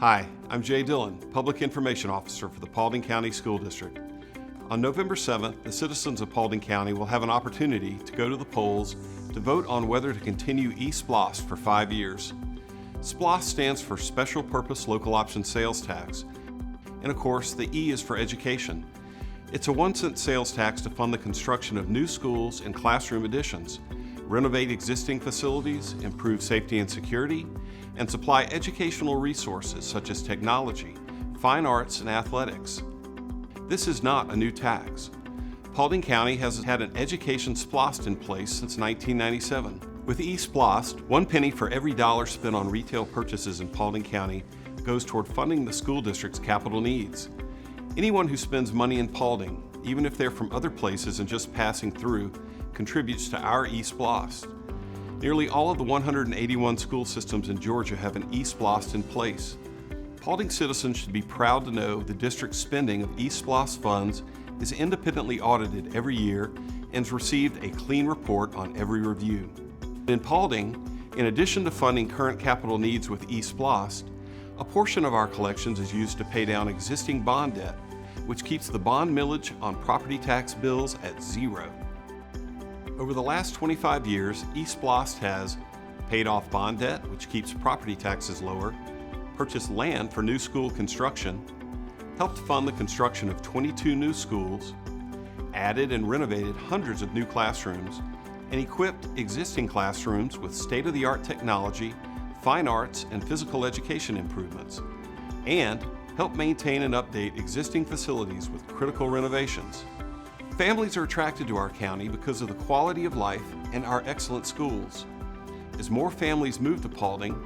Hi, I'm Jay Dillon, Public Information Officer for the Paulding County School District. On November 7th, the citizens of Paulding County will have an opportunity to go to the polls to vote on whether to continue E-SPLOST for 5 years. SPLOST stands for Special Purpose Local Option Sales Tax, and of course, the E is for education. It's a 1-cent sales tax to fund the construction of new schools and classroom additions, renovate existing facilities, improve safety and security, and supply educational resources such as technology, fine arts, and athletics. This is not a new tax. Paulding County has had an education SPLOST in place since 1997. With E-SPLOST, 1 penny for every dollar spent on retail purchases in Paulding County goes toward funding the school district's capital needs. Anyone who spends money in Paulding, even if they're from other places and just passing through, contributes to our E-SPLOST. Nearly all of the 181 school systems in Georgia have an E-SPLOST in place. Paulding citizens should be proud to know the district's spending of E-SPLOST funds is independently audited every year and has received a clean report on every review. In Paulding, in addition to funding current capital needs with E-SPLOST, a portion of our collections is used to pay down existing bond debt, which keeps the bond millage on property tax bills at 0. Over the last 25 years, E-SPLOST has paid off bond debt, which keeps property taxes lower, purchased land for new school construction, helped fund the construction of 22 new schools, added and renovated hundreds of new classrooms, and equipped existing classrooms with state-of-the-art technology, fine arts, and physical education improvements, and helped maintain and update existing facilities with critical renovations. Families are attracted to our county because of the quality of life and our excellent schools. As more families move to Paulding,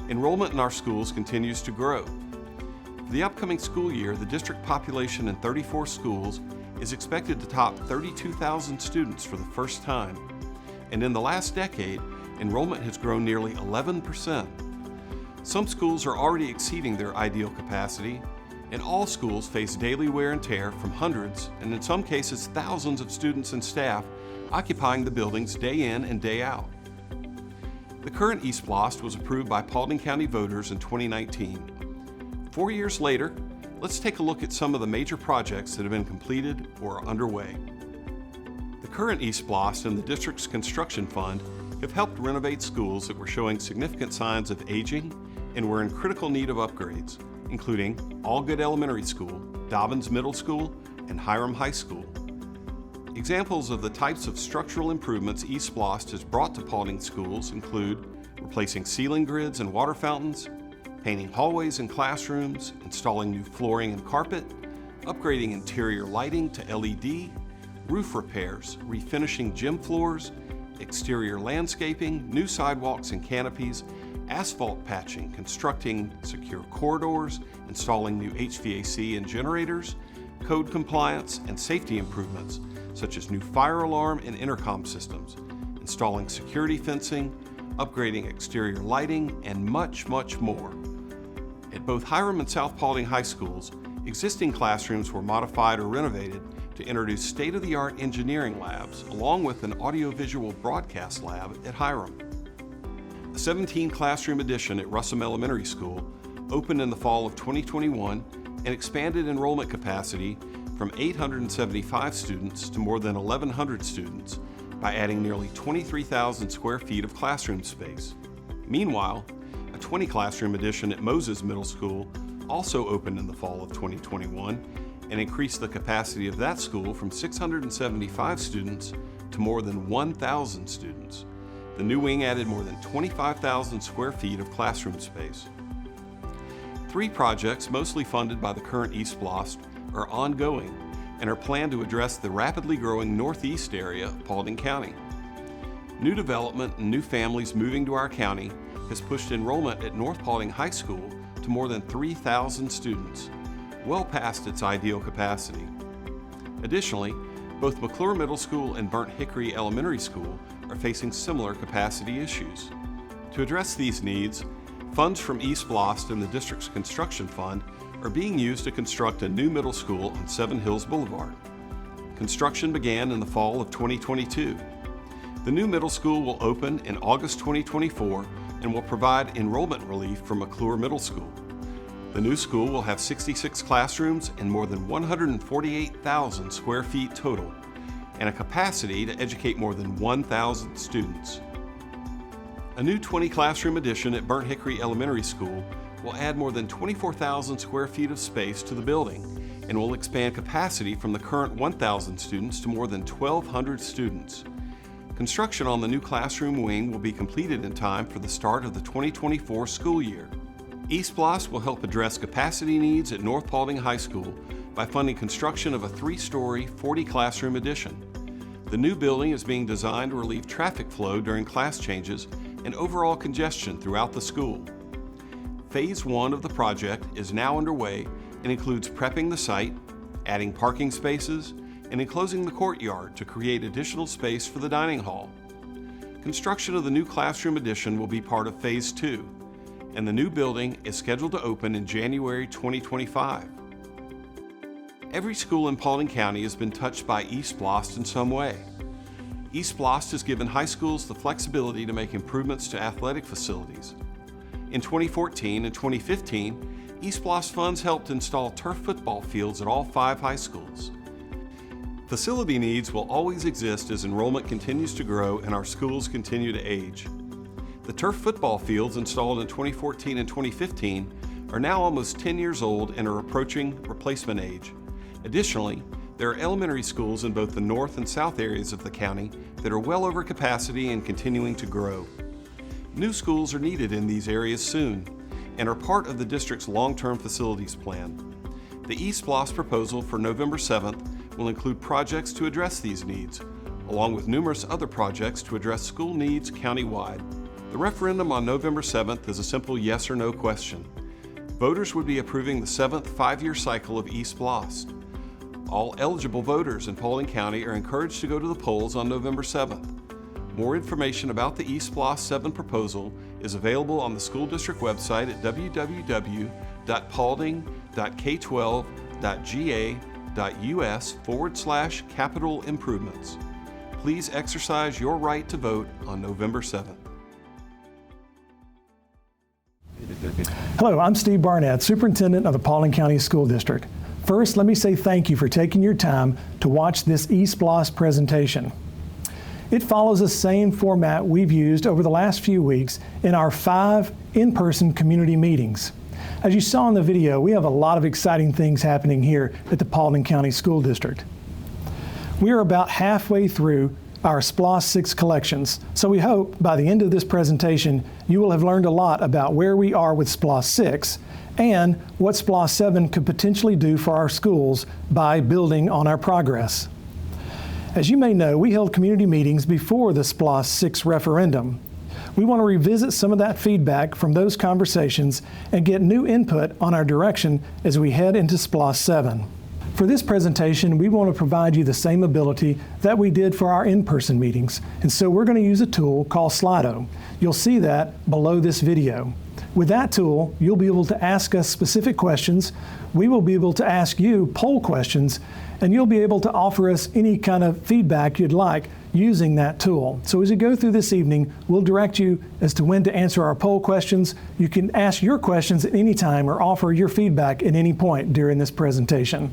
enrollment in our schools continues to grow. For the upcoming school year, the district population in 34 schools is expected to top 32,000 students for the first time. And in the last decade, enrollment has grown nearly 11%. Some schools are already exceeding their ideal capacity, and all schools face daily wear and tear from hundreds, and in some cases thousands of students and staff occupying the buildings day in and day out. The current E-SPLOST was approved by Paulding County voters in 2019. 4 years later, let's take a look at some of the major projects that have been completed or are underway. The current E-SPLOST and the district's construction fund have helped renovate schools that were showing significant signs of aging and were in critical need of upgrades, including Allgood Elementary School, Dobbins Middle School, and Hiram High School. Examples of the types of structural improvements E-SPLOST has brought to Paulding schools include replacing ceiling grids and water fountains, painting hallways and classrooms, installing new flooring and carpet, upgrading interior lighting to LED, roof repairs, refinishing gym floors, exterior landscaping, new sidewalks and canopies, asphalt patching, constructing secure corridors, installing new HVAC and generators, code compliance, and safety improvements such as new fire alarm and intercom systems, installing security fencing, upgrading exterior lighting, and much, much more. At both Hiram and South Paulding High Schools, existing classrooms were modified or renovated to introduce state-of-the-art engineering labs along with an audiovisual broadcast lab at Hiram. A 17-classroom addition at Russell Elementary School opened in the fall of 2021 and expanded enrollment capacity from 875 students to more than 1,100 students by adding nearly 23,000 square feet of classroom space. Meanwhile, a 20-classroom addition at Moses Middle School also opened in the fall of 2021 and increased the capacity of that school from 675 students to more than 1,000 students. The new wing added more than 25,000 square feet of classroom space. 3 projects, mostly funded by the current E-SPLOST, are ongoing and are planned to address the rapidly growing northeast area of Paulding County. New development and new families moving to our county has pushed enrollment at North Paulding High School to more than 3,000 students, well past its ideal capacity. Additionally, both McClure Middle School and Burnt Hickory Elementary School are facing similar capacity issues. To address these needs, funds from E-SPLOST and the district's construction fund are being used to construct a new middle school on Seven Hills Boulevard. Construction began in the fall of 2022. The new middle school will open in August 2024 and will provide enrollment relief for McClure Middle School. The new school will have 66 classrooms and more than 148,000 square feet total, and a capacity to educate more than 1,000 students. A new 20 classroom addition at Burnt Hickory Elementary School will add more than 24,000 square feet of space to the building and will expand capacity from the current 1,000 students to more than 1,200 students. Construction on the new classroom wing will be completed in time for the start of the 2024 school year. E-SPLOST will help address capacity needs at North Paulding High School by funding construction of a 3-story, 40-classroom addition. The new building is being designed to relieve traffic flow during class changes and overall congestion throughout the school. Phase 1 of the project is now underway and includes prepping the site, adding parking spaces, and enclosing the courtyard to create additional space for the dining hall. Construction of the new classroom addition will be part of Phase 2, and the new building is scheduled to open in January 2025. Every school in Paulding County has been touched by E-SPLOST in some way. E-SPLOST has given high schools the flexibility to make improvements to athletic facilities. In 2014 and 2015, E-SPLOST funds helped install turf football fields at all 5 high schools. Facility needs will always exist as enrollment continues to grow and our schools continue to age. The turf football fields installed in 2014 and 2015 are now almost 10 years old and are approaching replacement age. Additionally, there are elementary schools in both the north and south areas of the county that are well over capacity and continuing to grow. New schools are needed in these areas soon and are part of the district's long-term facilities plan. The E-SPLOST proposal for November 7th will include projects to address these needs, along with numerous other projects to address school needs countywide. The referendum on November 7th is a simple yes or no question. Voters would be approving the 7th 5-year cycle of E-SPLOST. All eligible voters in Paulding County are encouraged to go to the polls on November 7th. More information about the E-SPLOST 7 proposal is available on the school district website at www.paulding.k12.ga.us/capital improvements. Please exercise your right to vote on November 7th. Hello, I'm Steve Barnett, Superintendent of the Paulding County School District. First, let me say thank you for taking your time to watch this E-SPLOST presentation. It follows the same format we've used over the last few weeks in our 5 in-person community meetings. As you saw in the video, we have a lot of exciting things happening here at the Paulding County School District. We are about halfway through our SPLOST 6 collections, so we hope by the end of this presentation you will have learned a lot about where we are with SPLOST 6 and what SPLOST 7 could potentially do for our schools by building on our progress. As you may know, we held community meetings before the SPLOST 6 referendum. We want to revisit some of that feedback from those conversations and get new input on our direction as we head into SPLOST 7. For this presentation, we want to provide you the same ability that we did for our in-person meetings, and so we're going to use a tool called Slido. You'll see that below this video. With that tool, you'll be able to ask us specific questions, we will be able to ask you poll questions, and you'll be able to offer us any kind of feedback you'd like using that tool. So as you go through this evening, we'll direct you as to when to answer our poll questions. You can ask your questions at any time or offer your feedback at any point during this presentation.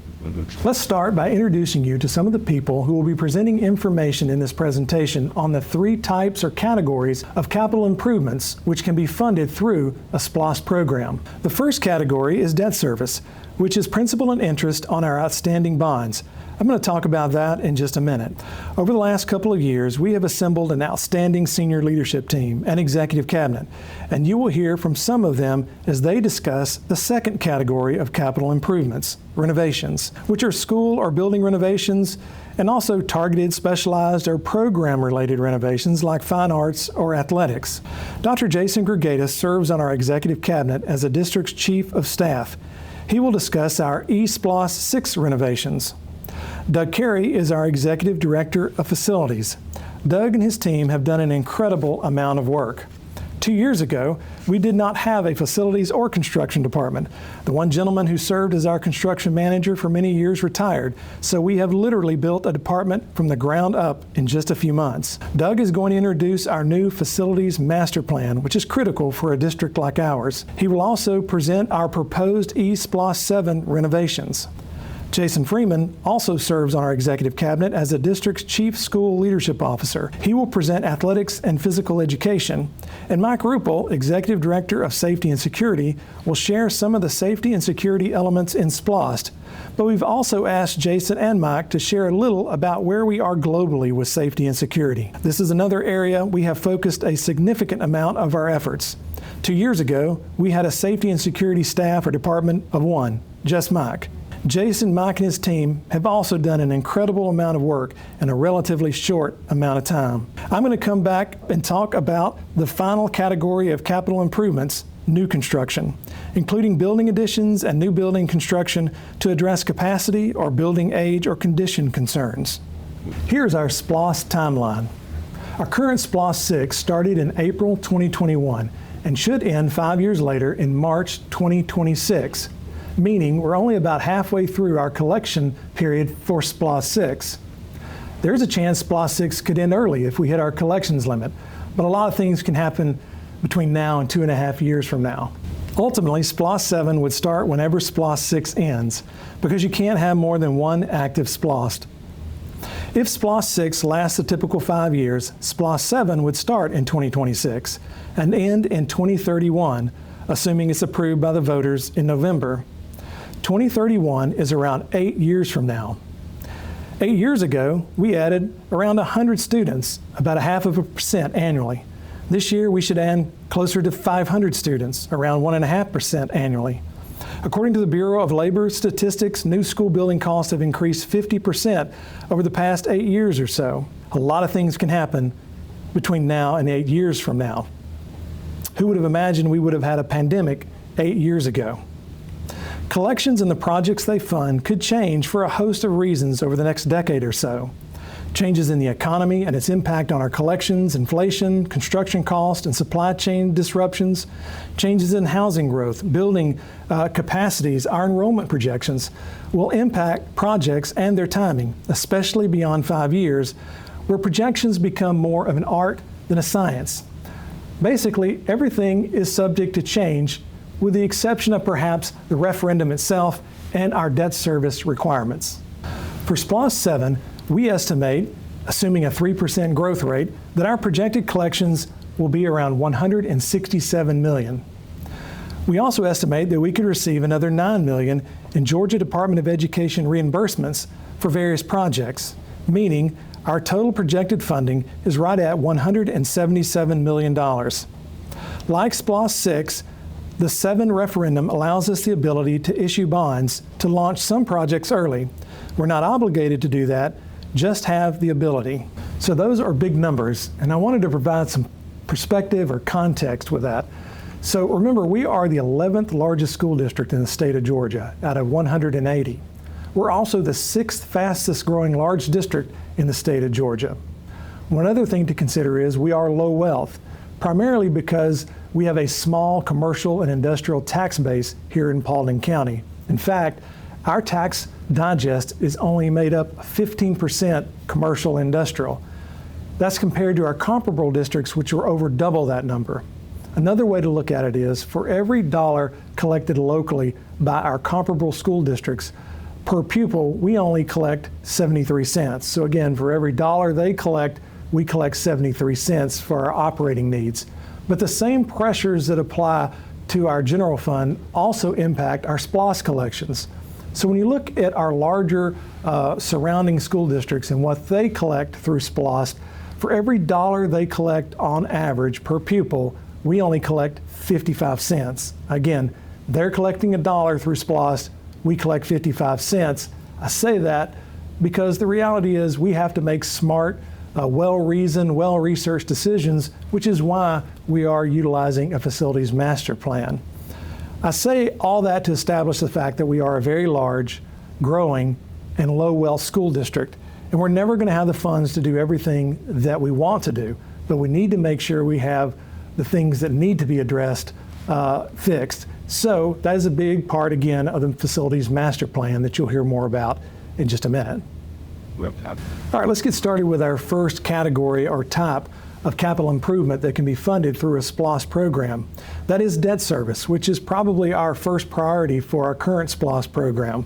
Let's start by introducing you to some of the people who will be presenting information in this presentation on the 3 types or categories of capital improvements which can be funded through a SPLOST program. The first category is debt service, which is principal and interest on our outstanding bonds. I'm going to talk about that in just a minute. Over the last couple of years, we have assembled an outstanding senior leadership team and executive cabinet, and you will hear from some of them as they discuss the second category of capital improvements, renovations, which are school or building renovations, and also targeted, specialized, or program-related renovations like fine arts or athletics. Dr. Jason Gregatas serves on our executive cabinet as the district's chief of staff. He will discuss our E-SPLOST 6 renovations. Doug Carey is our Executive Director of Facilities. Doug and his team have done an incredible amount of work. 2 years ago, we did not have a facilities or construction department. The one gentleman who served as our construction manager for many years retired, so we have literally built a department from the ground up in just a few months. Doug is going to introduce our new facilities master plan, which is critical for a district like ours. He will also present our proposed E-SPLOST 7 renovations. Jason Freeman also serves on our executive cabinet as the district's chief school leadership officer. He will present athletics and physical education, and Mike Ruppel, executive director of safety and security, will share some of the safety and security elements in SPLOST. But we've also asked Jason and Mike to share a little about where we are globally with safety and security. This is another area we have focused a significant amount of our efforts. 2 years ago, we had a safety and security staff or department of one, just Mike. Jason, Mike, and his team have also done an incredible amount of work in a relatively short amount of time. I'm going to come back and talk about the final category of capital improvements, new construction, including building additions and new building construction to address capacity or building age or condition concerns. Here's our SPLOST timeline. Our current SPLOST 6 started in April 2021 and should end 5 years later in March 2026. Meaning we're only about halfway through our collection period for SPLOST 6. There's a chance SPLOST 6 could end early if we hit our collections limit, but a lot of things can happen between now and 2.5 years from now. Ultimately, SPLOST 7 would start whenever SPLOST 6 ends, because you can't have more than one active SPLOST. If SPLOST 6 lasts a typical 5 years, SPLOST 7 would start in 2026 and end in 2031, assuming it's approved by the voters in November. 2031 is around 8 years from now. 8 years ago, we added around 100 students, about 0.5% annually. This year, we should add closer to 500 students, around 1.5% annually. According to the Bureau of Labor Statistics, new school building costs have increased 50% over the past 8 years or so. A lot of things can happen between now and 8 years from now. Who would have imagined we would have had a pandemic 8 years ago? Collections and the projects they fund could change for a host of reasons over the next decade or so. Changes in the economy and its impact on our collections, inflation, construction costs, and supply chain disruptions, changes in housing growth, building capacities, our enrollment projections will impact projects and their timing, especially beyond 5 years, where projections become more of an art than a science. Basically, everything is subject to change, with the exception of perhaps the referendum itself and our debt service requirements. For SPLOST 7, we estimate, assuming a 3% growth rate, that our projected collections will be around $167 million. We also estimate that we could receive another $9 million in Georgia Department of Education reimbursements for various projects, meaning our total projected funding is right at $177 million. Like SPLOST 6, the 7 referendum allows us the ability to issue bonds to launch some projects early. We're not obligated to do that, just have the ability. So those are big numbers, and I wanted to provide some perspective or context with that. So remember, we are the 11th largest school district in the state of Georgia out of 180. We're also the 6th fastest growing large district in the state of Georgia. One other thing to consider is we are low wealth, primarily because we have a small commercial and industrial tax base here in Paulding County. In fact, our tax digest is only made up 15% commercial industrial. That's compared to our comparable districts, which are over double that number. Another way to look at it is, for every dollar collected locally by our comparable school districts, per pupil, we only collect 73 cents. So again, for every dollar they collect, we collect 73 cents for our operating needs. But the same pressures that apply to our general fund also impact our SPLOST collections. So when you look at our larger surrounding school districts and what they collect through SPLOST, for every dollar they collect on average per pupil, we only collect 55 cents. Again, they're collecting $1 through SPLOST, we collect 55 cents. I say that because the reality is we have to make smart, well-reasoned, well-researched decisions, which is why we are utilizing a facilities master plan. I say all that to establish the fact that we are a very large, growing, and low-wealth school district, and we're never going to have the funds to do everything that we want to do, but we need to make sure we have the things that need to be addressed fixed. So that is a big part, again, of the facilities master plan that you'll hear more about in just a minute. All right, let's get started with our first category or type of capital improvement that can be funded through a E-SPLOST program. That is debt service, which is probably our first priority for our current E-SPLOST program.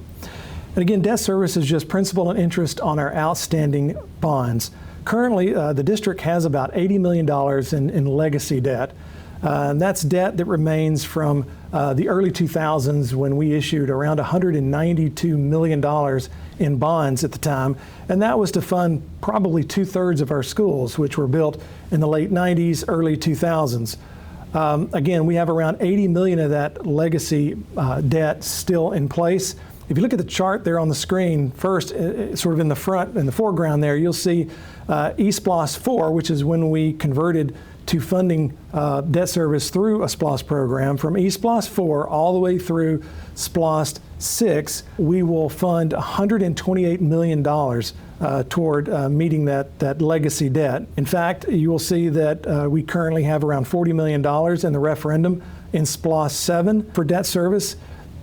And again, debt service is just principal and interest on our outstanding bonds. Currently, the district has about $80 million in legacy debt. And that's debt that remains from the early 2000s when we issued around $192 million in bonds at the time. And that was to fund probably 2/3 of our schools, which were built in the late 90s, early 2000s. Again, we have around 80 million of that legacy debt still in place. If you look at the chart there on the screen, first, sort of in the foreground there, you'll see E-SPLOST 4, which is when we converted to funding debt service through a E-SPLOST program. From E-SPLOST 4 all the way through E-SPLOST 6, we will fund $128 million toward meeting that legacy debt. In fact, you will see that we currently have around $40 million in the referendum in E-SPLOST 7 for debt service.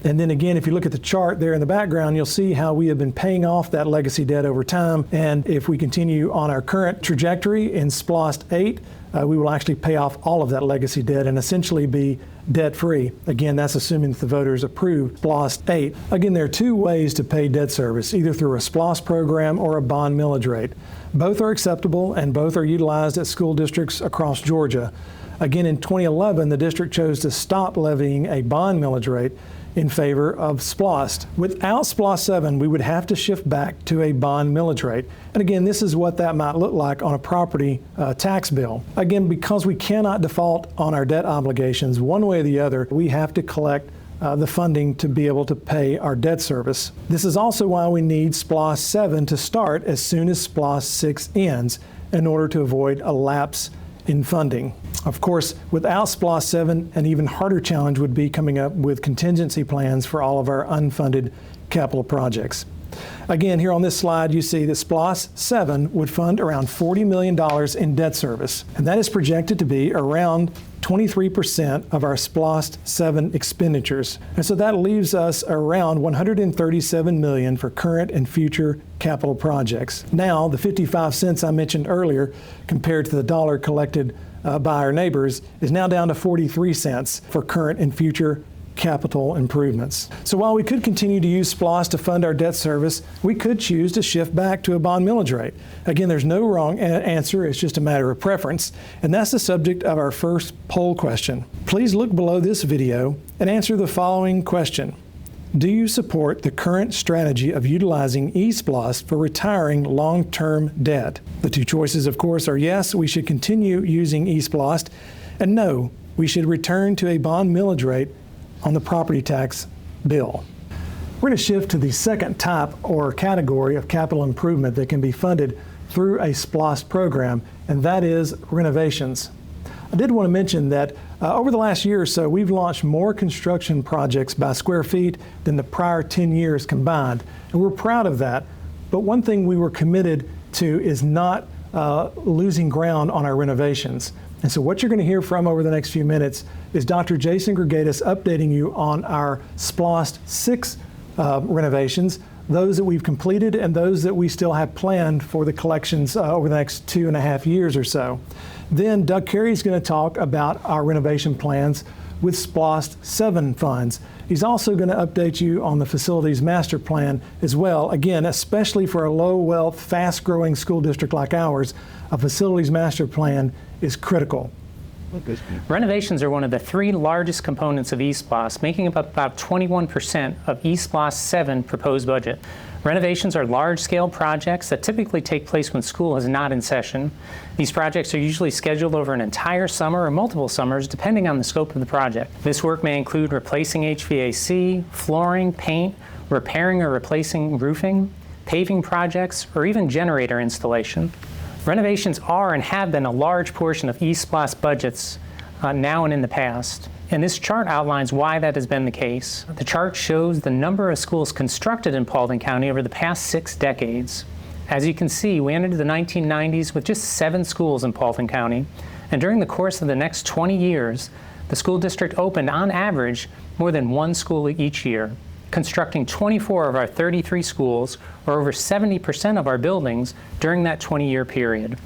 And then again, if you look at the chart there in the background, you'll see how we have been paying off that legacy debt over time. And if we continue on our current trajectory in E-SPLOST 8, we will actually pay off all of that legacy debt and essentially be debt-free. Again, that's assuming that the voters approve E-SPLOST 8. Again, there are two ways to pay debt service, either through a E-SPLOST program or a bond millage rate. Both are acceptable and both are utilized at school districts across Georgia. Again, in 2011, the district chose to stop levying a bond millage rate in favor of E-SPLOST. Without E-SPLOST 7, we would have to shift back to a bond millage rate. And again, this is what that might look like on a property tax bill. Again, because we cannot default on our debt obligations one way or the other, we have to collect the funding to be able to pay our debt service. This is also why we need E-SPLOST 7 to start as soon as E-SPLOST 6 ends in order to avoid a lapse in funding. Of course, without E-SPLOST 7, an even harder challenge would be coming up with contingency plans for all of our unfunded capital projects. Again, here on this slide, you see that E-SPLOST 7 would fund around $40 million in debt service, and that is projected to be around 23% of our E-SPLOST 7 expenditures. And so that leaves us around $137 million for current and future capital projects. Now, the 55 cents I mentioned earlier, compared to the dollar collected by our neighbors, is now down to 43 cents for current and future capital improvements. So while we could continue to use E-SPLOST to fund our debt service, we could choose to shift back to a bond millage rate. Again, there's no wrong answer, it's just a matter of preference. And that's the subject of our first poll question. Please look below this video and answer the following question. Do you support the current strategy of utilizing E-SPLOST for retiring long-term debt? The two choices, of course, are yes, we should continue using E-SPLOST, and no, we should return to a bond millage rate on the property tax bill. We're going to shift to the second type or category of capital improvement that can be funded through a E-SPLOST program, and that is renovations. I did want to mention that over the last year or so, we've launched more construction projects by square feet than the prior 10 years combined, and we're proud of that. But one thing we were committed to is not losing ground on our renovations. And so what you're going to hear from over the next few minutes is Dr. Jason Gregatis updating you on our E-SPLOST 6 renovations, those that we've completed and those that we still have planned for the collections over the next 2.5 years or so. Then Doug Carey is going to talk about our renovation plans with E-SPLOST 7 funds. He's also going to update you on the facilities master plan as well. Again, especially for a low-wealth, fast-growing school district like ours, a facilities master plan is critical. Renovations are one of the three largest components of E-SPLOST, making up about 21% of E-SPLOST 7 proposed budget. Renovations are large-scale projects that typically take place when school is not in session. These projects are usually scheduled over an entire summer or multiple summers, depending on the scope of the project. This work may include replacing HVAC, flooring, paint, repairing or replacing roofing, paving projects, or even generator installation. Renovations are and have been a large portion of E-SPLOST budgets now and in the past. And this chart outlines why that has been the case. The chart shows the number of schools constructed in Paulding County over the past 6 decades. As you can see, we entered the 1990s with just 7 schools in Paulding County, And during the course of the next 20 years, the school district opened, on average, more than one school each year, constructing 24 of our 33 schools, or over 70% of our buildings, during that 20-year period.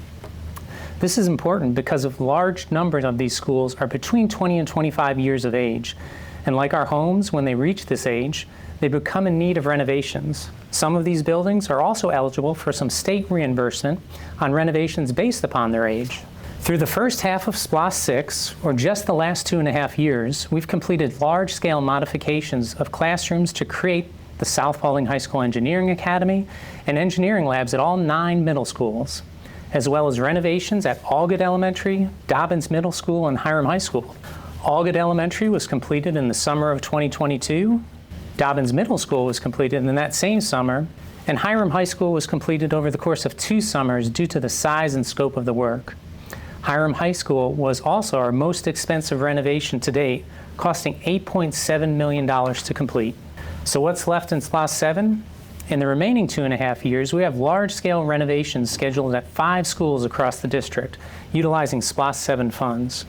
This is important because a large number of these schools are between 20 and 25 years of age. And like our homes, when they reach this age, they become in need of renovations. Some of these buildings are also eligible for some state reimbursement on renovations based upon their age. Through the first half of E-SPLOST 6, or just the last 2.5 years, we've completed large-scale modifications of classrooms to create the South Paulding High School Engineering Academy and engineering labs at all 9 middle schools, as well as renovations at Allgood Elementary, Dobbins Middle School, and Hiram High School. Allgood Elementary was completed in the summer of 2022, Dobbins Middle School was completed in that same summer, and Hiram High School was completed over the course of 2 summers due to the size and scope of the work. Hiram High School was also our most expensive renovation to date, costing $8.7 million to complete. So what's left in E-SPLOST 7? In the remaining 2.5 years, we have large-scale renovations scheduled at 5 schools across the district, utilizing E-SPLOST 7 funds.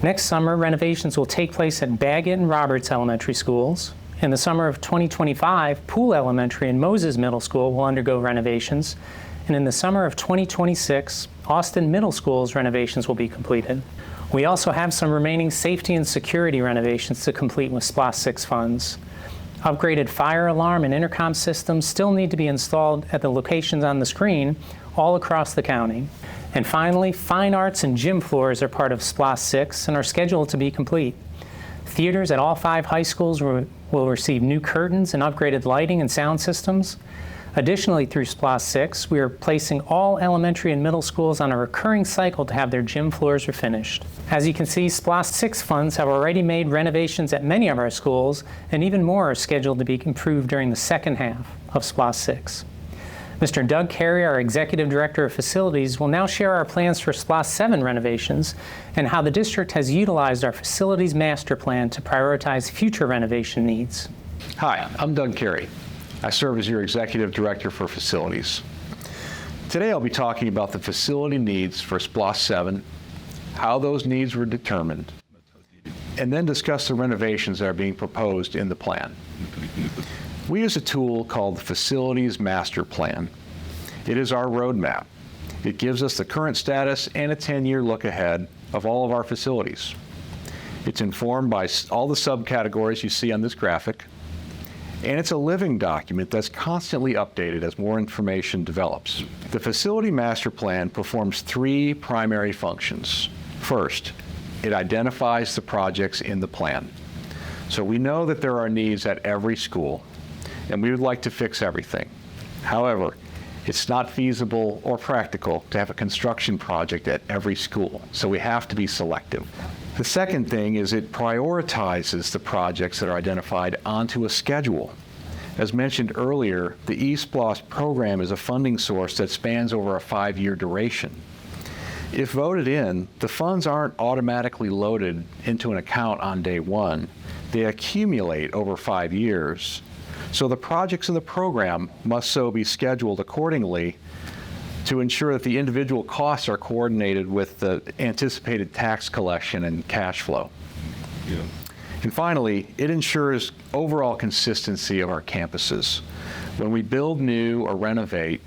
Next summer, renovations will take place at Baggett and Roberts Elementary Schools. In the summer of 2025, Poole Elementary and Moses Middle School will undergo renovations. And in the summer of 2026, Austin Middle School's renovations will be completed. We also have some remaining safety and security renovations to complete with E-SPLOST 6 funds. Upgraded fire alarm and intercom systems still need to be installed at the locations on the screen all across the county. And finally, fine arts and gym floors are part of E-SPLOST 6 and are scheduled to be complete. Theaters at all 5 high schools will receive new curtains and upgraded lighting and sound systems. Additionally, through E-SPLOST 6, we are placing all elementary and middle schools on a recurring cycle to have their gym floors refinished. As you can see, E-SPLOST 6 funds have already made renovations at many of our schools, and even more are scheduled to be improved during the second half of E-SPLOST 6. Mr. Doug Carey, our Executive Director of Facilities, will now share our plans for E-SPLOST 7 renovations and how the district has utilized our facilities master plan to prioritize future renovation needs. Hi, I'm Doug Carey. I serve as your Executive Director for Facilities. Today I'll be talking about the facility needs for E-SPLOST 7, how those needs were determined, and then discuss the renovations that are being proposed in the plan. We use a tool called the Facilities Master Plan. It is our roadmap. It gives us the current status and a 10-year look ahead of all of our facilities. It's informed by all the subcategories you see on this graphic, and it's a living document that's constantly updated as more information develops. The Facility Master Plan performs 3 primary functions. First, it identifies the projects in the plan. So we know that there are needs at every school, and we would like to fix everything. However, it's not feasible or practical to have a construction project at every school, so we have to be selective. The second thing is it prioritizes the projects that are identified onto a schedule. As mentioned earlier, the E-SPLOST program is a funding source that spans over a 5-year duration. If voted in, the funds aren't automatically loaded into an account on day 1. They accumulate over 5 years. So the projects in the program must so be scheduled accordingly to ensure that the individual costs are coordinated with the anticipated tax collection and cash flow. Yeah. And finally, it ensures overall consistency of our campuses. When we build new or renovate,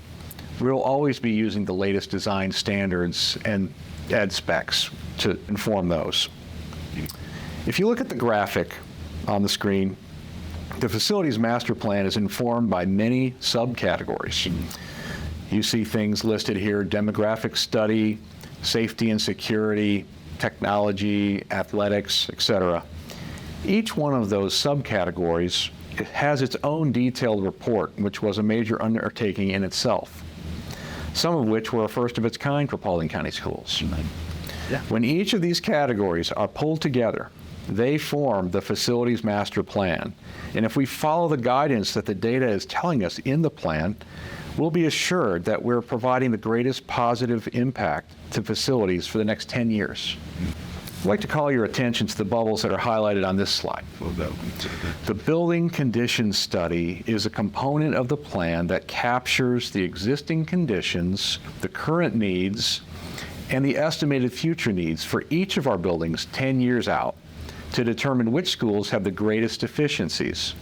we'll always be using the latest design standards and ed specs to inform those. If you look at the graphic on the screen, the Facilities Master Plan is informed by many subcategories. You see things listed here: demographic study, safety and security, technology, athletics, etc. Each one of those subcategories has its own detailed report, which was a major undertaking in itself, some of which were a first of its kind for Paulding County schools. Yeah. When each of these categories are pulled together, they form the Facilities Master Plan. And if we follow the guidance that the data is telling us in the plan, we'll be assured that we're providing the greatest positive impact to facilities for the next 10 years. I'd like to call your attention to the bubbles that are highlighted on this slide. The building condition study is a component of the plan that captures the existing conditions, the current needs, and the estimated future needs for each of our buildings 10 years out to determine which schools have the greatest deficiencies.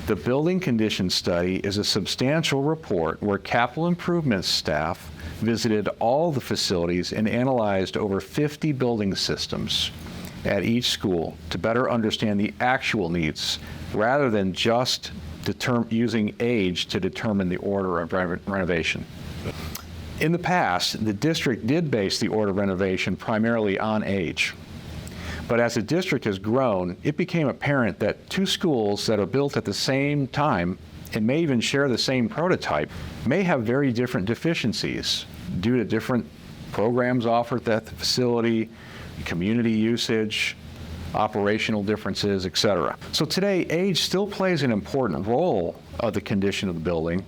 The Building Condition Study is a substantial report where capital improvements staff visited all the facilities and analyzed over 50 building systems at each school to better understand the actual needs rather than just using age to determine the order of renovation. In the past, the district did base the order of renovation primarily on age. But as the district has grown, it became apparent that two schools that are built at the same time and may even share the same prototype may have very different deficiencies due to different programs offered at the facility, community usage, operational differences, etc. So today, age still plays an important role of the condition of the building,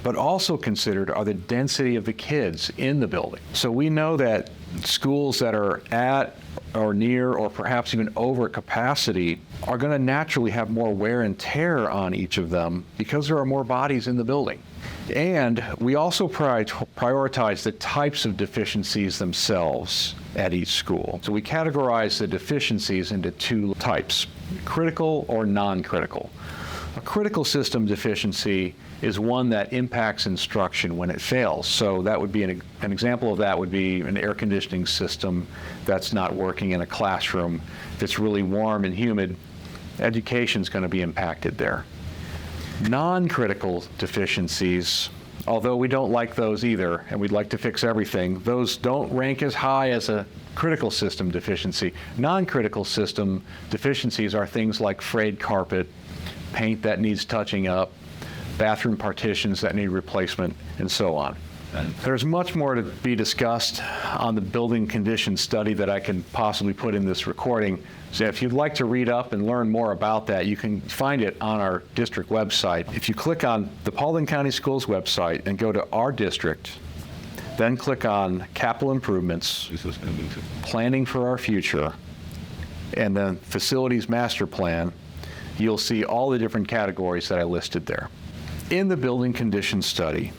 but also considered are the density of the kids in the building. So we know that schools that are at or near or perhaps even over capacity are going to naturally have more wear and tear on each of them because there are more bodies in the building. And we also prioritize the types of deficiencies themselves at each school. So we categorize the deficiencies into two types, critical or non-critical. A critical system deficiency is one that impacts instruction when it fails. So that would be an example of that would be an air conditioning system that's not working in a classroom. If it's really warm and humid, education's going to be impacted there. Non-critical deficiencies, although we don't like those either, and we'd like to fix everything, those don't rank as high as a critical system deficiency. Non-critical system deficiencies are things like frayed carpet, paint that needs touching up, bathroom partitions that need replacement, and so on. There's much more to be discussed on the building condition study that I can possibly put in this recording. So if you'd like to read up and learn more about that, you can find it on our district website. If you click on the Paulding County Schools website and go to our district, then click on capital improvements, planning for our future, and then facilities master plan, you'll see all the different categories that I listed there. In the building condition study,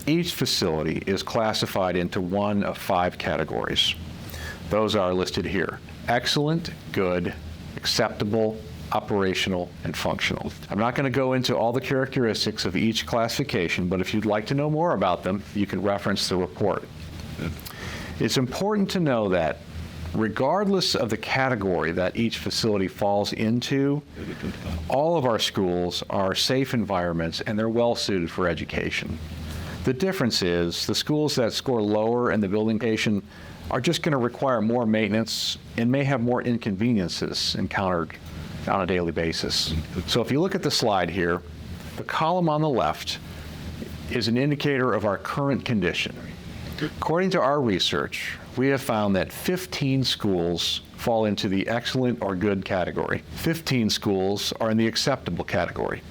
each facility is classified into one of 5 categories. Those are listed here: excellent, good, acceptable, operational, and functional. I'm not going to go into all the characteristics of each classification, but if you'd like to know more about them, you can reference the report. It's important to know that regardless of the category that each facility falls into, all of our schools are safe environments and they're well suited for education. The difference is the schools that score lower in the building condition are just going to require more maintenance and may have more inconveniences encountered on a daily basis. So if you look at the slide here, the column on the left is an indicator of our current condition. According to our research, we have found that 15 schools fall into the excellent or good category. 15 schools are in the acceptable category.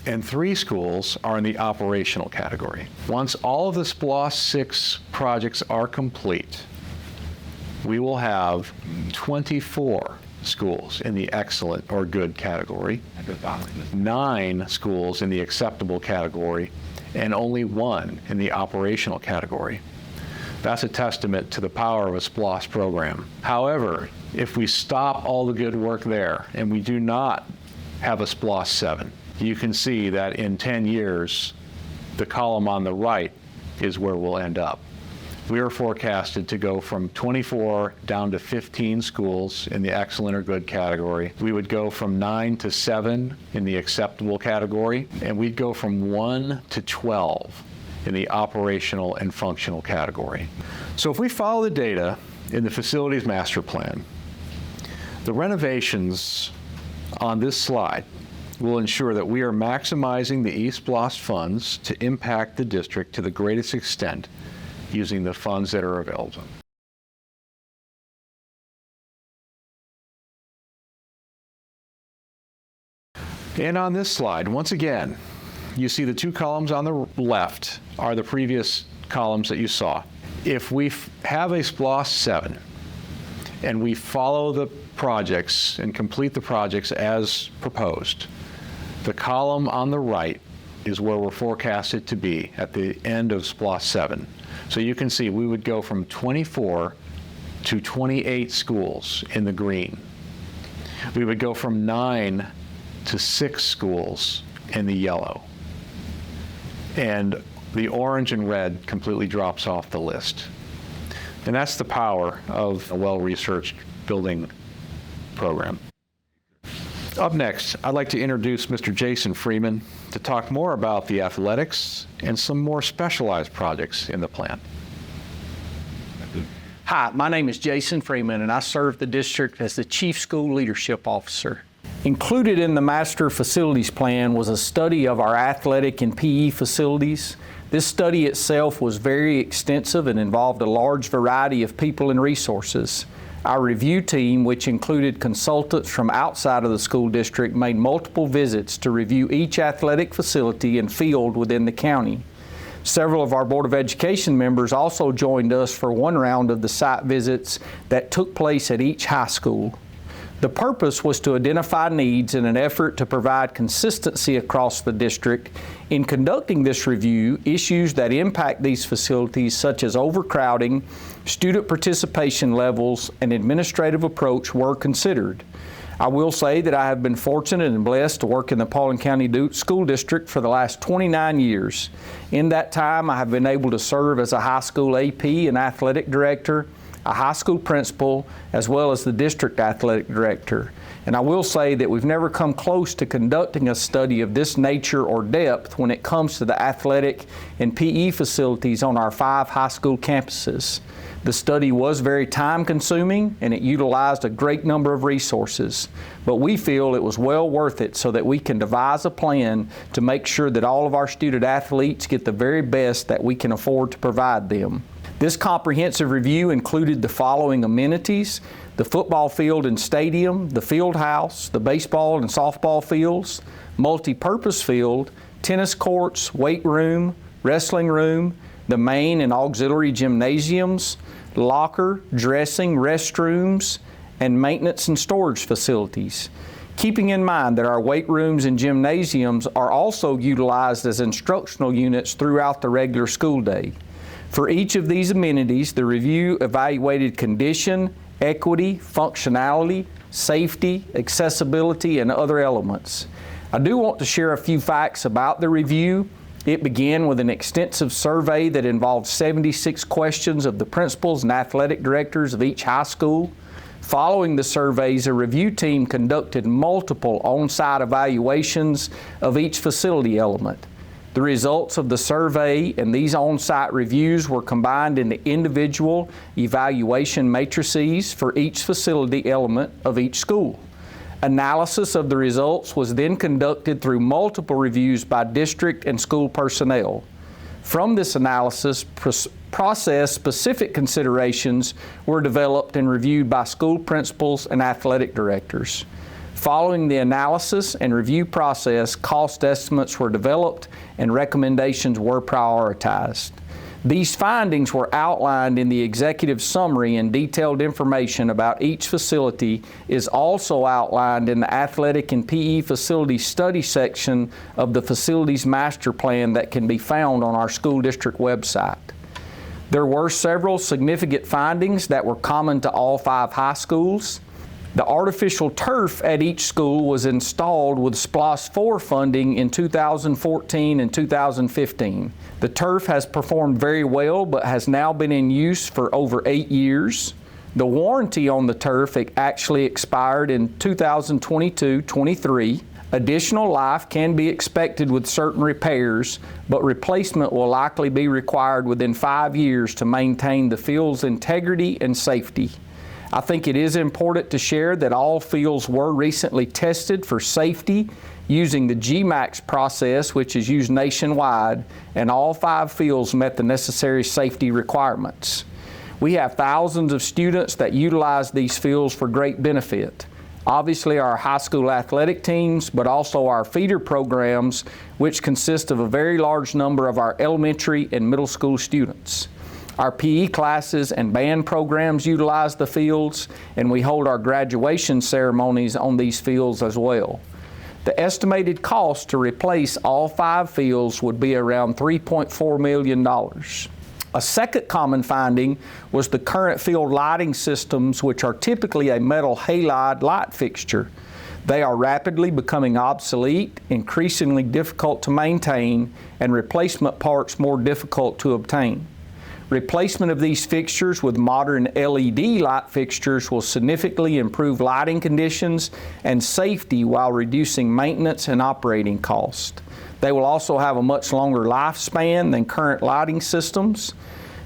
And 3 schools are in the operational category. Once all of the SPLOST 6 projects are complete, we will have 24 schools in the excellent or good category, 9 schools in the acceptable category, and only 1 in the operational category. That's a testament to the power of a SPLOST program. However, if we stop all the good work there and we do not have a SPLOST 7, you can see that in 10 years, the column on the right is where we'll end up. We are forecasted to go from 24 down to 15 schools in the excellent or good category. We would go from 9 to 7 in the acceptable category, and we'd go from 1 to 12 in the operational and functional category. So if we follow the data in the facilities master plan, the renovations on this slide will ensure that we are maximizing the E-SPLOST funds to impact the district to the greatest extent using the funds that are available. And on this slide, once again, you see the 2 columns on the left are the previous columns that you saw. If we have a SPLOST 7 and we follow the projects and complete the projects as proposed, the column on the right is where we're forecasted to be at the end of SPLOST 7. So you can see we would go from 24 to 28 schools in the green. We would go from 9 to 6 schools in the yellow. And the orange and red completely drops off the list. And that's the power of a well-researched building program. Up next, I'd like to introduce Mr. Jason Freeman to talk more about the athletics and some more specialized projects in the plan. Hi, my name is Jason Freeman, and I serve the district as the Chief School Leadership Officer. Included in the Master Facilities Plan was a study of our athletic and PE facilities. This study itself was very extensive and involved a large variety of people and resources. Our review team, which included consultants from outside of the school district, made multiple visits to review each athletic facility and field within the county. Several of our Board of Education members also joined us for one round of the site visits that took place at each high school. The purpose was to identify needs in an effort to provide consistency across the district. In conducting this review, issues that impact these facilities, such as overcrowding, student participation levels, and administrative approach, were considered. I will say that I have been fortunate and blessed to work in the Paulding County School District for the last 29 years. In that time, I have been able to serve as a high school AP and athletic director, a high school principal, as well as the district athletic director. And I will say that we've never come close to conducting a study of this nature or depth when it comes to the athletic and PE facilities on our 5 high school campuses. The study was very time-consuming, and it utilized a great number of resources, but we feel it was well worth it so that we can devise a plan to make sure that all of our student athletes get the very best that we can afford to provide them. This comprehensive review included the following amenities: the football field and stadium, the field house, the baseball and softball fields, multi-purpose field, tennis courts, weight room, wrestling room, the main and auxiliary gymnasiums, locker, dressing, restrooms, and maintenance and storage facilities. Keeping in mind that our weight rooms and gymnasiums are also utilized as instructional units throughout the regular school day. For each of these amenities, the review evaluated condition, equity, functionality, safety, accessibility, and other elements. I do want to share a few facts about the review. It began with an extensive survey that involved 76 questions of the principals and athletic directors of each high school. Following the surveys, a review team conducted multiple on-site evaluations of each facility element. The results of the survey and these on-site reviews were combined into individual evaluation matrices for each facility element of each school. Analysis of the results was then conducted through multiple reviews by district and school personnel. From this analysis, process-specific considerations were developed and reviewed by school principals and athletic directors. Following the analysis and review process, cost estimates were developed and recommendations were prioritized. These findings were outlined in the executive summary, and detailed information about each facility is also outlined in the athletic and PE facility study section of the facilities master plan that can be found on our school district website. There were several significant findings that were common to all 5 high schools. The artificial turf at each school was installed with SPLOST 4 funding in 2014 and 2015. The turf has performed very well, but has now been in use for over 8 years. The warranty on the turf actually expired in 2022-23. Additional life can be expected with certain repairs, but replacement will likely be required within 5 years to maintain the field's integrity and safety. I think it is important to share that all fields were recently tested for safety using the GMAX process, which is used nationwide, and all 5 fields met the necessary safety requirements. We have thousands of students that utilize these fields for great benefit. Obviously our high school athletic teams, but also our feeder programs, which consist of a very large number of our elementary and middle school students. Our PE classes and band programs utilize the fields, and we hold our graduation ceremonies on these fields as well. The estimated cost to replace all 5 fields would be around $3.4 million. A second common finding was the current field lighting systems, which are typically a metal halide light fixture. They are rapidly becoming obsolete, increasingly difficult to maintain, and replacement parts more difficult to obtain. Replacement of these fixtures with modern LED light fixtures will significantly improve lighting conditions and safety while reducing maintenance and operating costs. They will also have a much longer lifespan than current lighting systems.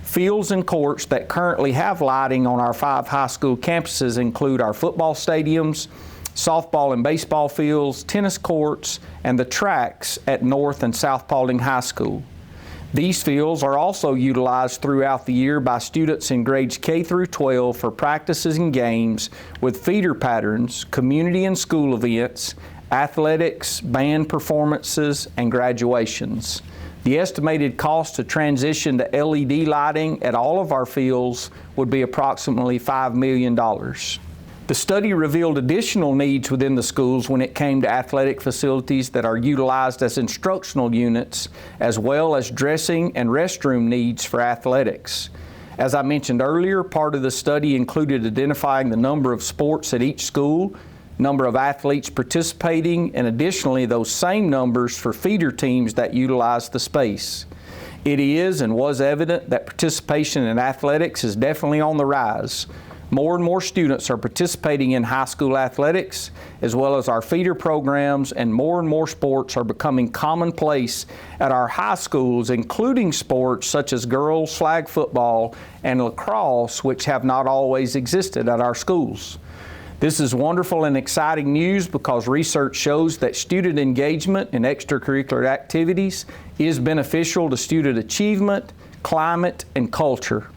Fields and courts that currently have lighting on our 5 high school campuses include our football stadiums, softball and baseball fields, tennis courts, and the tracks at North and South Paulding High School. These fields are also utilized throughout the year by students in grades K through 12 for practices and games with feeder patterns, community and school events, athletics, band performances, and graduations. The estimated cost to transition to LED lighting at all of our fields would be approximately $5 million. The study revealed additional needs within the schools when it came to athletic facilities that are utilized as instructional units, as well as dressing and restroom needs for athletics. As I mentioned earlier, part of the study included identifying the number of sports at each school, number of athletes participating, and additionally those same numbers for feeder teams that utilize the space. It is and was evident that participation in athletics is definitely on the rise. More and more students are participating in high school athletics, as well as our feeder programs, and more sports are becoming commonplace at our high schools, including sports such as girls flag football and lacrosse, which have not always existed at our schools. This is wonderful and exciting news because research shows that student engagement in extracurricular activities is beneficial to student achievement, climate, and culture.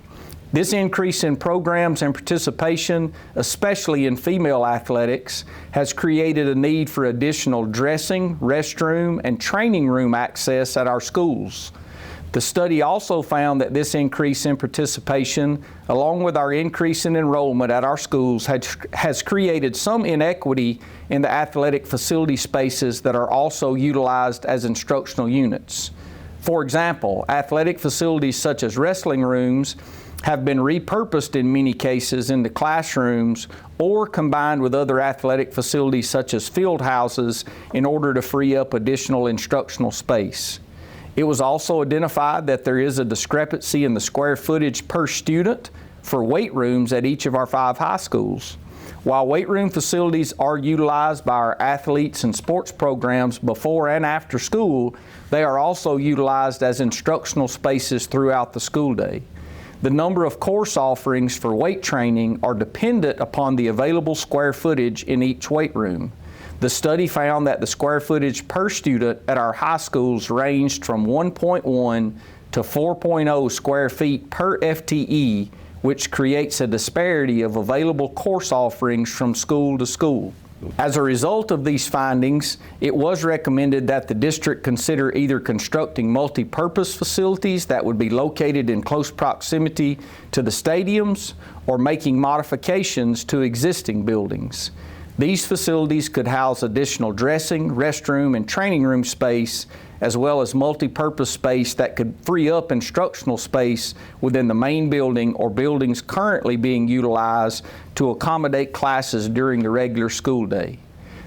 This increase in programs and participation, especially in female athletics, has created a need for additional dressing, restroom, and training room access at our schools. The study also found that this increase in participation, along with our increase in enrollment at our schools, has created some inequity in the athletic facility spaces that are also utilized as instructional units. For example, athletic facilities such as wrestling rooms have been repurposed in many cases into classrooms or combined with other athletic facilities such as field houses in order to free up additional instructional space. It was also identified that there is a discrepancy in the square footage per student for weight rooms at each of our 5 high schools. While weight room facilities are utilized by our athletes and sports programs before and after school, they are also utilized as instructional spaces throughout the school day. The number of course offerings for weight training are dependent upon the available square footage in each weight room. The study found that the square footage per student at our high schools ranged from 1.1 to 4.0 square feet per FTE, which creates a disparity of available course offerings from school to school. As a result of these findings, it was recommended that the district consider either constructing multi-purpose facilities that would be located in close proximity to the stadiums or making modifications to existing buildings. These facilities could house additional dressing, restroom, and training room space, as well as multi-purpose space that could free up instructional space within the main building or buildings currently being utilized to accommodate classes during the regular school day.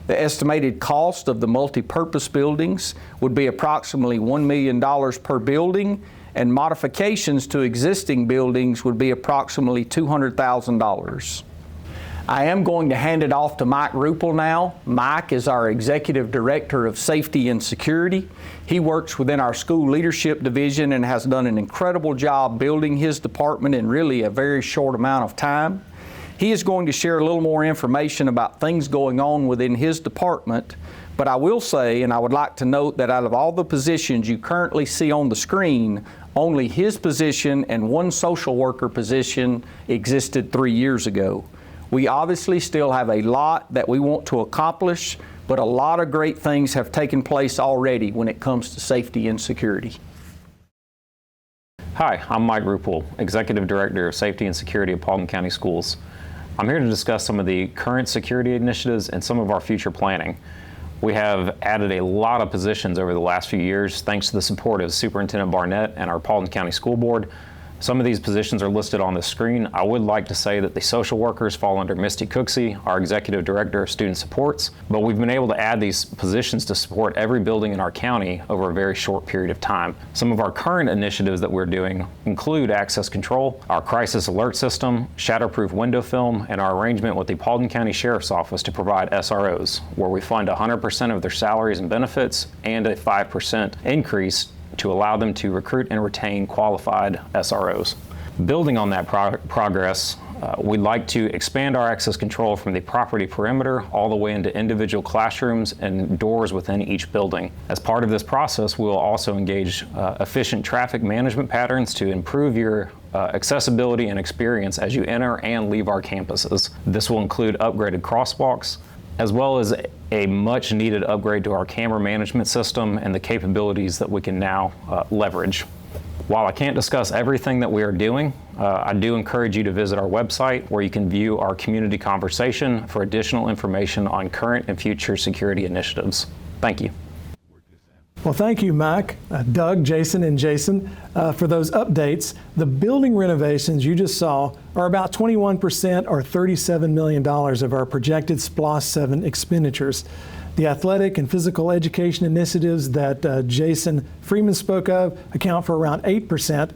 The estimated cost of the multi-purpose buildings would be approximately $1 million per building, and modifications to existing buildings would be approximately $200,000. I am going to hand it off to Mike Ruppel now. Mike is our Executive Director of Safety and Security. He works within our School Leadership Division and has done an incredible job building his department in really a very short amount of time. He is going to share a little more information about things going on within his department, but I will say, and I would like to note, that out of all the positions you currently see on the screen, only his position and one social worker position existed 3 years ago. We obviously still have a lot that we want to accomplish, but a lot of great things have taken place already when it comes to safety and security. Hi, I'm Mike Ruppel, Executive Director of Safety and Security at Paulding County Schools. I'm here to discuss some of the current security initiatives and some of our future planning. We have added a lot of positions over the last few years thanks to the support of Superintendent Barnett and our Paulding County School Board. Some of these positions are listed on the screen. I would like to say that the social workers fall under Misty Cooksey, our Executive Director of Student Supports, but we've been able to add these positions to support every building in our county over a very short period of time. Some of our current initiatives that we're doing include access control, our crisis alert system, shatterproof window film, and our arrangement with the Paulding County Sheriff's Office to provide SROs, where we fund 100% of their salaries and benefits and a 5% increase to allow them to recruit and retain qualified SROs. Building on that progress, we'd like to expand our access control from the property perimeter all the way into individual classrooms and doors within each building. As part of this process, we'll also engage efficient traffic management patterns to improve your accessibility and experience as you enter and leave our campuses. This will include upgraded crosswalks, as well as a much needed upgrade to our camera management system and the capabilities that we can now leverage. While I can't discuss everything that we are doing, I do encourage you to visit our website where you can view our community conversation for additional information on current and future security initiatives. Thank you. Well, thank you, Mike, Doug, Jason, and Jason for those updates. The building renovations you just saw are about 21% or $37 million of our projected SPLOST 7 expenditures. The athletic and physical education initiatives that Jason Freeman spoke of account for around 8%,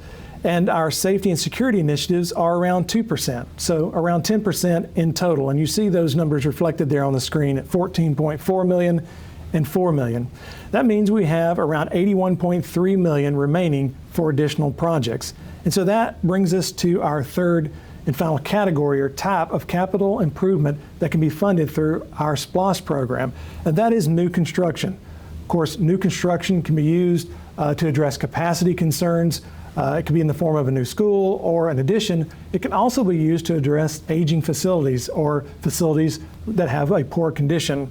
and our safety and security initiatives are around 2%, so around 10% in total. And you see those numbers reflected there on the screen at $14.4 million and $4 million. That means we have around $81.3 million remaining for additional projects. And so that brings us to our third and final category or type of capital improvement that can be funded through our SPLOST program, and that is new construction. Of course, new construction can be used to address capacity concerns. It can be in the form of a new school or an addition. It can also be used to address aging facilities or facilities that have a poor condition.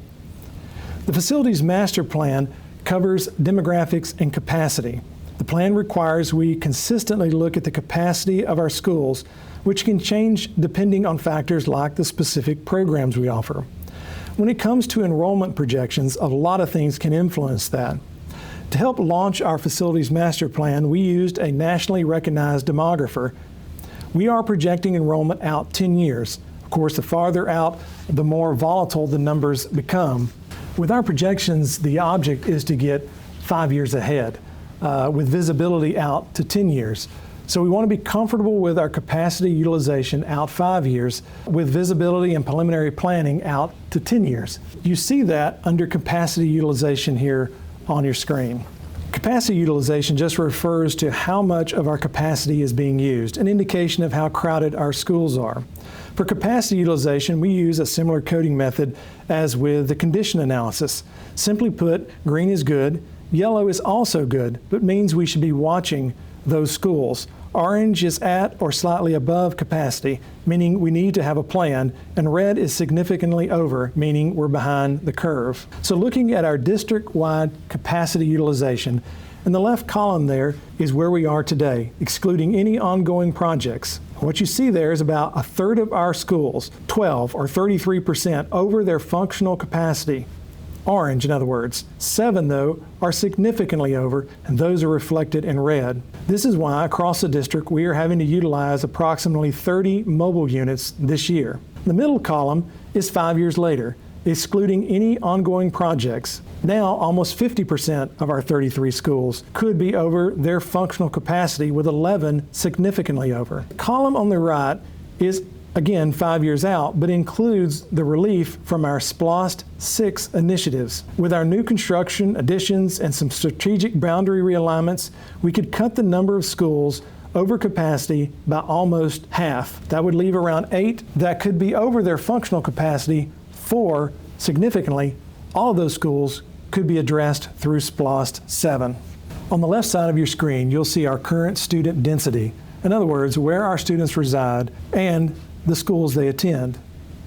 The facilities master plan covers demographics and capacity. The plan requires we consistently look at the capacity of our schools, which can change depending on factors like the specific programs we offer. When it comes to enrollment projections, a lot of things can influence that. To help launch our facilities master plan, we used a nationally recognized demographer. We are projecting enrollment out 10 years. Of course, the farther out, the more volatile the numbers become. With our projections, the object is to get 5 years ahead, with visibility out to 10 years. So we want to be comfortable with our capacity utilization out 5 years, with visibility and preliminary planning out to 10 years. You see that under capacity utilization here on your screen. Capacity utilization just refers to how much of our capacity is being used, an indication of how crowded our schools are. For capacity utilization, we use a similar coding method as with the condition analysis. Simply put, green is good, yellow is also good, but means we should be watching those schools. Orange is at or slightly above capacity, meaning we need to have a plan, and red is significantly over, meaning we're behind the curve. So looking at our district-wide capacity utilization, in the left column there is where we are today, excluding any ongoing projects. What you see there is about a third of our schools, 12 or 33%, over their functional capacity. Orange, in other words. 7, though, are significantly over, and those are reflected in red. This is why across the district we are having to utilize approximately 30 mobile units this year. The middle column is 5 years later, excluding any ongoing projects. Now, almost 50% of our 33 schools could be over their functional capacity, with 11 significantly over. The column on the right is again 5 years out, but includes the relief from our SPLOST 6 initiatives. With our new construction additions and some strategic boundary realignments, we could cut the number of schools over capacity by almost half. That would leave around 8 that could be over their functional capacity. 4, significantly, all of those schools could be addressed through SPLOST 7. On the left side of your screen, you'll see our current student density. In other words, where our students reside and the schools they attend.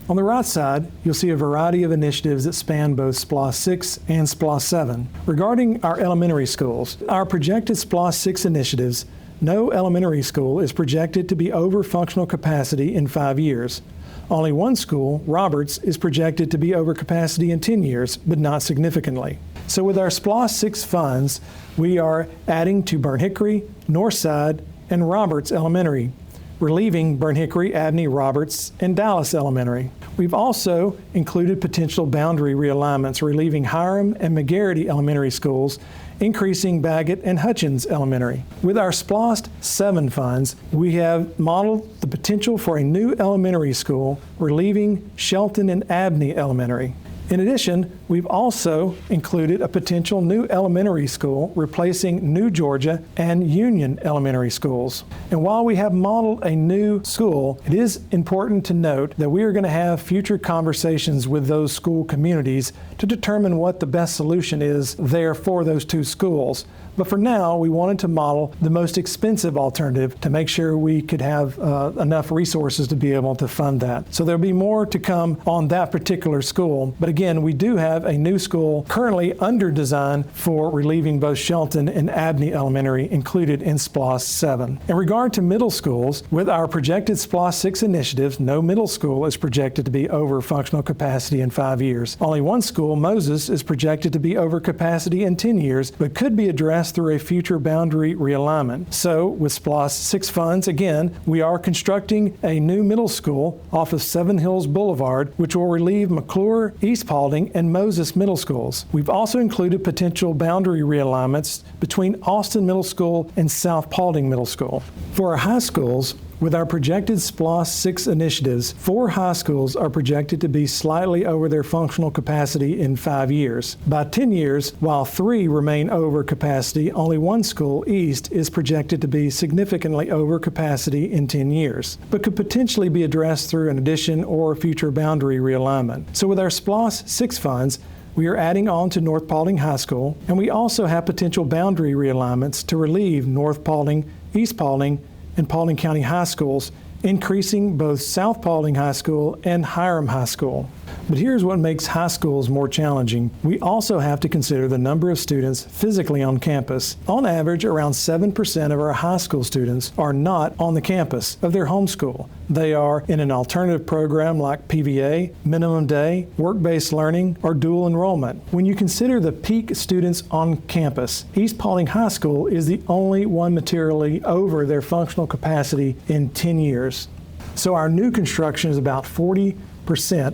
On the right side, you'll see a variety of initiatives that span both SPLOST 6 and SPLOST 7. Regarding our elementary schools, our projected SPLOST 6 initiatives, no elementary school is projected to be over functional capacity in 5 years. Only one school, Roberts, is projected to be over capacity in 10 years, but not significantly. So with our SPLOST 6 funds, we are adding to Burn Hickory, Northside, and Roberts Elementary, relieving Burn Hickory, Abney, Roberts, and Dallas Elementary. We've also included potential boundary realignments, relieving Hiram and McGarity Elementary Schools, increasing Baggett and Hutchins Elementary. With our SPLOST 7 funds, we have modeled the potential for a new elementary school, relieving Shelton and Abney Elementary. In addition, we've also included a potential new elementary school replacing New Georgia and Union Elementary Schools. And while we have modeled a new school, it is important to note that we are going to have future conversations with those school communities to determine what the best solution is there for those two schools. But for now, we wanted to model the most expensive alternative to make sure we could have enough resources to be able to fund that. So there'll be more to come on that particular school. But again, we do have a new school currently under design for relieving both Shelton and Abney Elementary included in SPLOST 7. In regard to middle schools, with our projected SPLOST 6 initiatives, no middle school is projected to be over functional capacity in 5 years. Only one school, Moses, is projected to be over capacity in 10 years, but could be addressed through a future boundary realignment. So with SPLOST 6 funds, again, we are constructing a new middle school off of Seven Hills Boulevard, which will relieve McClure, East Paulding, and Moses Middle Schools. We've also included potential boundary realignments between Austin Middle School and South Paulding Middle School. For our high schools, with our projected SPLOST 6 initiatives, 4 high schools are projected to be slightly over their functional capacity in 5 years. By 10 years, while 3 remain over capacity, only one school, East, is projected to be significantly over capacity in 10 years, but could potentially be addressed through an addition or future boundary realignment. So with our SPLOST 6 funds, we are adding on to North Paulding High School, and we also have potential boundary realignments to relieve North Paulding, East Paulding, and Paulding County High Schools, increasing both South Paulding High School and Hiram High School. But here's what makes high schools more challenging. We also have to consider the number of students physically on campus. On average, around 7% of our high school students are not on the campus of their home school. They are in an alternative program like PVA, minimum day, work-based learning, or dual enrollment. When you consider the peak students on campus, East Paulding High School is the only one materially over their functional capacity in 10 years. So our new construction is about 40%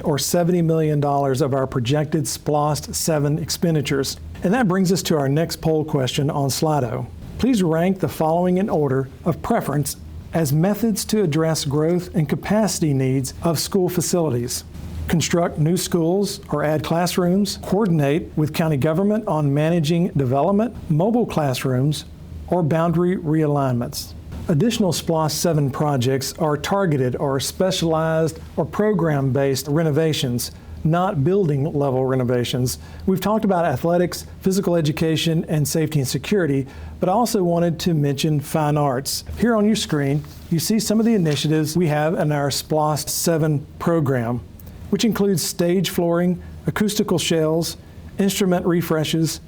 or $70 million of our projected SPLOST 7 expenditures. And that brings us to our next poll question on Slido. Please rank the following in order of preference as methods to address growth and capacity needs of school facilities. Construct new schools or add classrooms, coordinate with county government on managing development, mobile classrooms, or boundary realignments. Additional SPLOST 7 projects are targeted or specialized or program-based renovations, not building-level renovations. We've talked about athletics, physical education, and safety and security, but I also wanted to mention fine arts. Here on your screen, you see some of the initiatives we have in our SPLOST 7 program, which includes stage flooring, acoustical shells, instrument refreshes,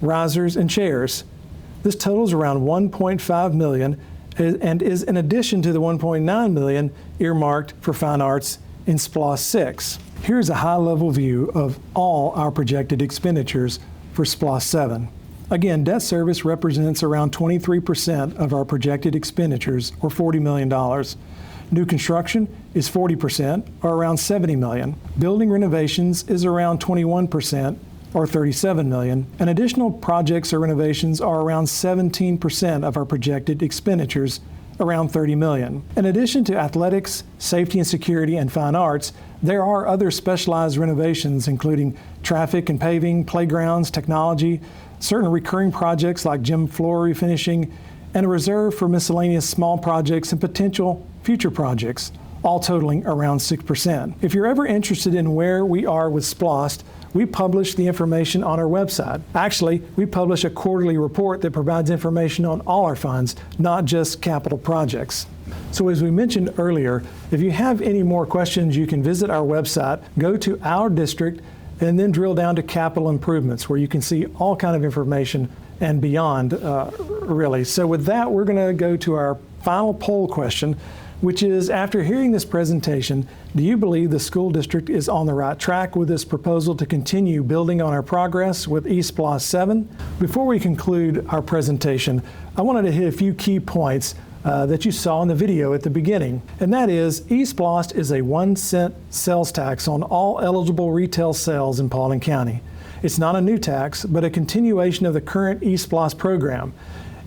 risers, and chairs. This totals around $1.5 million and is in addition to the $1.9 million earmarked for fine arts in SPLOST 6. Here's a high-level view of all our projected expenditures for SPLOST 7. Again, debt service represents around 23% of our projected expenditures, or $40 million. New construction is 40%, or around $70 million. Building renovations is around 21%, or $37 million, and additional projects or renovations are around 17% of our projected expenditures, around $30 million. In addition to athletics, safety and security, and fine arts, there are other specialized renovations including traffic and paving, playgrounds, technology, certain recurring projects like gym floor refinishing, and a reserve for miscellaneous small projects and potential future projects, all totaling around 6%. If you're ever interested in where we are with SPLOST, we publish the information on our website. Actually, we publish a quarterly report that provides information on all our funds, not just capital projects. So as we mentioned earlier, if you have any more questions, you can visit our website, go to our district, and then drill down to capital improvements, where you can see all kind of information and beyond, really. So with that, we're going to go to our final poll question, which is, after hearing this presentation, do you believe the school district is on the right track with this proposal to continue building on our progress with E-SPLOST 7? Before we conclude our presentation, I wanted to hit a few key points that you saw in the video at the beginning, and that is E-SPLOST is a 1-cent sales tax on all eligible retail sales in Paulding County. It's not a new tax, but a continuation of the current E-SPLOST program.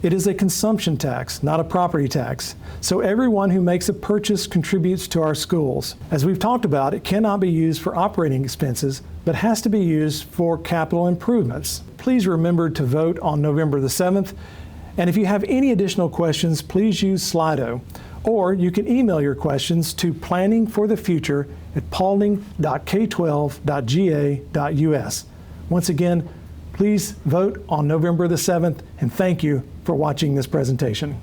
It is a consumption tax, not a property tax. So everyone who makes a purchase contributes to our schools. As we've talked about, it cannot be used for operating expenses, but has to be used for capital improvements. Please remember to vote on November the 7th. And if you have any additional questions, please use Slido. Or you can email your questions to planningforthefuture@paulding.k12.ga.us. Once again, please vote on November the 7th, and thank you for watching this presentation.